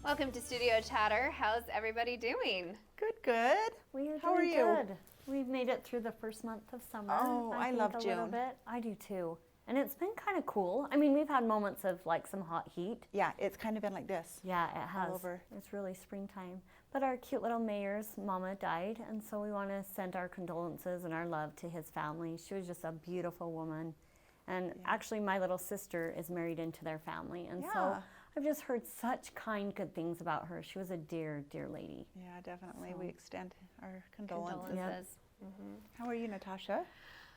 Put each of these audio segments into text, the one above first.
Welcome to Studio Chatter. How's everybody doing? Good, good. How are you? Good. We've made it through the first month of summer. Oh, I love June. A little bit. I do too. And it's been kind of cool. I mean, we've had moments of like some hot heat. Yeah, it's kind of been like this. Yeah, it has. All over. It's really springtime. But our cute little mayor's mama died, and so we want to send our condolences and our love to his family. She was just a beautiful woman. And actually, my little sister is married into their family. And so I've just heard such kind, good things about her. She was a dear, dear lady. Yeah, definitely. So, we extend our condolences. Yep. Mm-hmm. How are you, Natasha?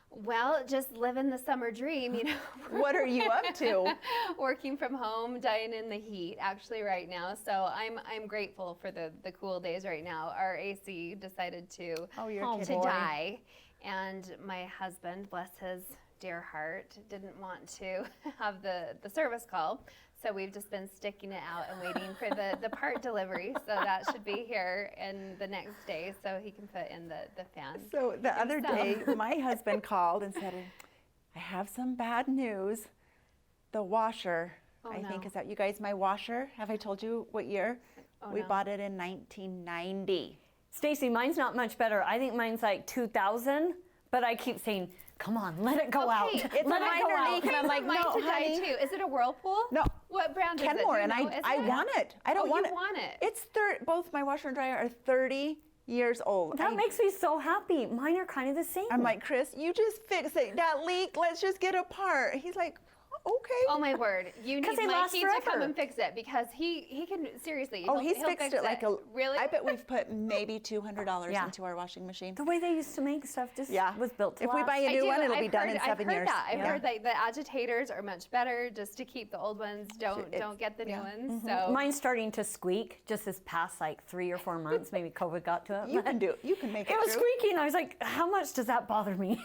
Well, just living the summer dream, you know. What are you up to? Working from home, dying in the heat actually right now. So I'm grateful for the cool days right now. Our AC decided to die, and my husband, bless his dear heart, didn't want to have the service call. So we've just been sticking it out and waiting for the part delivery. So that should be here in the next day so he can put in the fan. So the other day, my husband called and said, I have some bad news. The washer, I think, is that you guys, my washer, have I told you what year? We bought it in 1990. Stacy, mine's not much better. I think mine's like 2000, but I keep saying, come on, let it go out. It's a minor leak, and I'm like, no, honey. Too. Is it a Whirlpool? No. What brand is it? Kenmore, and I want it. I don't want it. You want it? It's both my washer and dryer are 30 years old. That makes me so happy. Mine are kind of the same. I'm like, Chris, you just fix it. That leak, let's just get a part. He's like, okay. Oh my word! You need Mikey to come and fix it because he can seriously. He's fixed it like really. I bet we've put maybe $200 into our washing machine. The way they used to make stuff just was built to If we buy a new one, it'll be done in 7 years. I've heard that the agitators are much better just to keep the old ones. Don't get the new ones. So mine's starting to squeak just this past like 3 or 4 months. Maybe COVID got to it. You can do it. You can make it. It was squeaking. I was like, how much does that bother me?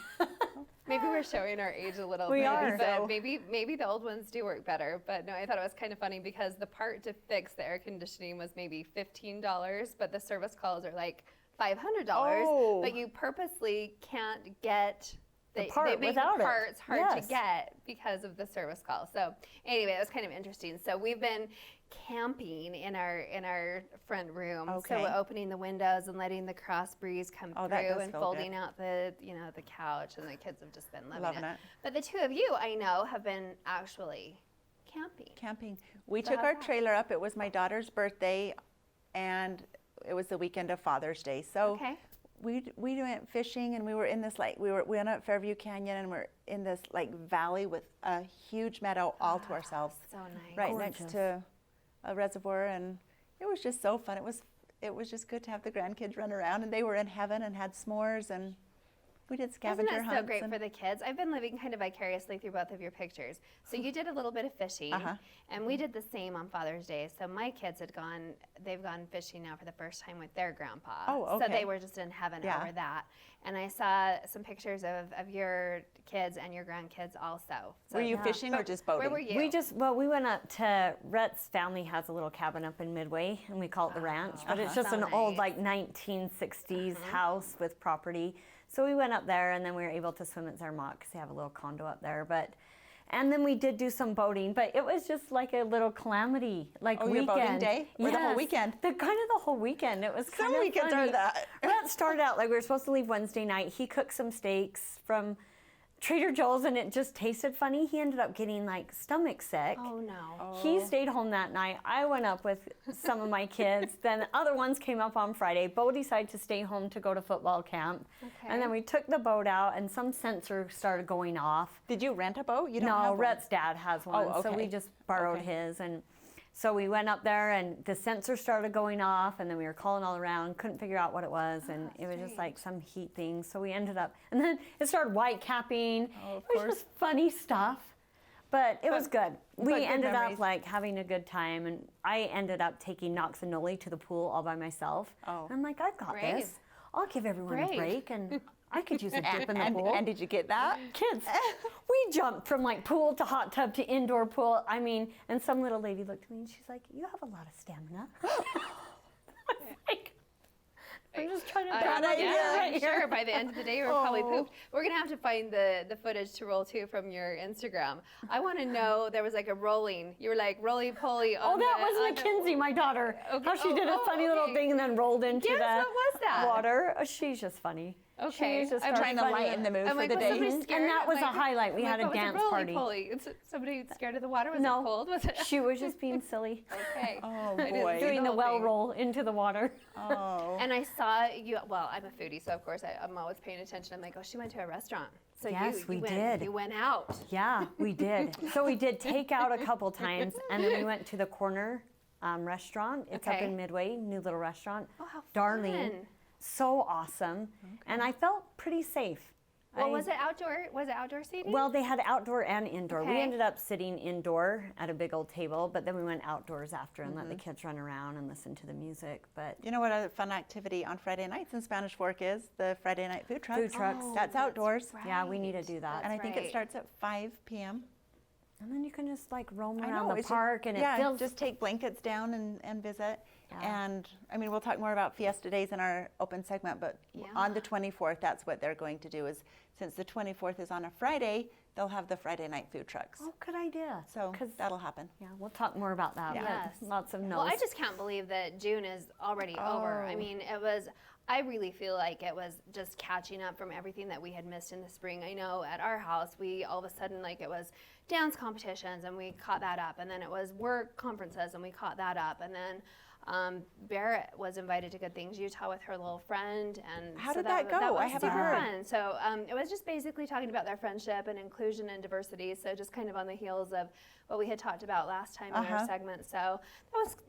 Maybe we're showing our age a little bit. We are. But maybe the old ones do work better. But no, I thought it was kind of funny because the part to fix the air conditioning was maybe $15, but the service calls are like $500. But you purposely can't get the part they make without the parts it. hard to get because of the service call. So anyway, it was kind of interesting. So we've been camping in our front room. So we're opening the windows and letting the cross breeze come through and folding out the couch, and the kids have just been loving it. But the two of you, I know, have been actually camping. We took our trailer up. It was my daughter's birthday, and it was the weekend of Father's Day. So we went fishing, and we were in this we went up Fairview Canyon, and we're in this valley with a huge meadow all to ourselves. So nice. Right next to a reservoir, and it was just so fun. It was just good to have the grandkids run around, and they were in heaven and had s'mores, and we did scavenger hunts. Isn't it so great for the kids? I've been living kind of vicariously through both of your pictures. So you did a little bit of fishing, and we did the same on Father's Day. So my kids they've gone fishing now for the first time with their grandpa. So they were just in heaven over that. And I saw some pictures of your kids and your grandkids also. So, were you fishing or just boating? Where were you? We went up to Rhett's family has a little cabin up in Midway, and we call it the ranch, but it's just an old 1960s house with property. So we went up there, and then we were able to swim at Zermatt because they have a little condo up there. And then we did do some boating, but it was just like a little calamity, weekend. Your boating day? Or the whole weekend? The whole weekend. It was kind of weekends funny. are that. Rhett started out we were supposed to leave Wednesday night. He cooked some steaks from Trader Joe's, and it just tasted funny. He ended up getting stomach sick. Oh no. He stayed home that night. I went up with some of my kids. Then the other ones came up on Friday. Bo decided to stay home to go to football camp. And then we took the boat out, and some sensor started going off. Did you rent a boat? You don't No, have one? Rhett's dad has one. So we just borrowed his, and so we went up there, and the sensor started going off, and then we were calling all around, couldn't figure out what it was, and it was just some heat thing. So we ended up, and then it started white capping. It was just funny stuff, but it was good. We ended up having a good time, and I ended up taking Knox and Noli to the pool all by myself. And I'm like, I've got this. I'll give everyone a break, and I could use a dip in the pool. And did you get that? Kids, we jumped from pool to hot tub to indoor pool. I mean, and some little lady looked at me and she's like, you have a lot of stamina. I was like, I'm just trying to I'm sure by the end of the day we're probably pooped. We're gonna have to find the footage to roll too from your Instagram. I want to know, there was like a rolling. You were like roly-poly. That was Mackenzie, my daughter. Okay. How she did a funny little thing and then rolled into the what was that? water. She's just funny. Okay. I'm trying to lighten the mood for the day. And that was a highlight. We had a dance party. Is somebody scared of the water? Was No. it cold? Was it? She was just being silly. Okay. Oh boy. Doing the well roll into the water. Oh. And I saw you. Well, I'm a foodie, so of course I'm always paying attention. I'm like, oh, she went to a restaurant. So Yes, we did. You went out. Yeah, we did. So we did take out a couple times, and then we went to the corner restaurant. It's up in Midway, new little restaurant. Oh, how Darling. fun. So awesome. And I felt pretty safe. Well, was it outdoor? Was it outdoor seating? Well, they had outdoor and indoor. We Okay. ended up sitting indoor at a big old table, but then we went outdoors after and let the kids run around and listen to the music. But You know what a fun activity on Friday nights in Spanish Fork is? The Friday night food trucks. Food trucks. That's outdoors. yeah, we need to do that. And I think it right. starts at 5 p.m. And then you can just like roam I around know, the it's park and it yeah, feels just take blankets down and visit. Yeah. And I mean, we'll talk more about Fiesta Days in our open segment, but on the 24th, that's what they're going to do is, since the 24th is on a Friday, they'll have the Friday night food trucks. Oh, good idea. So 'Cause- that'll happen. yeah, we'll talk more about that. Yeah. but Yes. Lots of no's. Well, I just can't believe that June is already over. I mean, I really feel like it was just catching up from everything that we had missed in the spring. I know at our house, we all of a sudden, like, it was dance competitions and we caught that up. And then it was work conferences and we caught that up. And then Barrett was invited to Good Things Utah with her little friend. And How so did that go? That was I haven't super heard. fun. So it was just basically talking about their friendship and inclusion and diversity. So just kind of on the heels of what we had talked about last time in our segment. So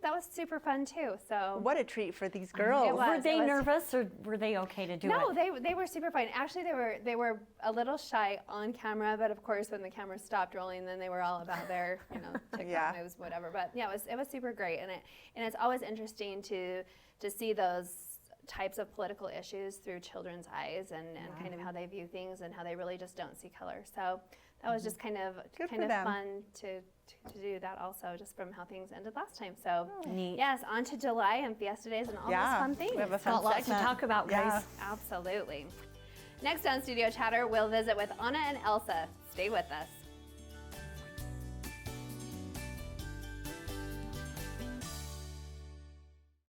that was super fun too. So What a treat for these girls. It was. Were they nervous or were they okay to do no, it? they were super fun. Actually, they were a little shy on camera, but of course, when the camera stopped rolling, then they were all about their TikTok moves, whatever. But yeah, it was super great, and it's always interesting to see those types of political issues through children's eyes and kind of how they view things and how they really just don't see color. So that was just kind of fun to do that also, just from how things ended last time. So Neat. yes, on to July and Fiesta Days and all those fun things. We have a fun Got lots to segment. talk about, guys. Absolutely. Next on Studio Chatter, we'll visit with Anna and Elsa. Stay with us.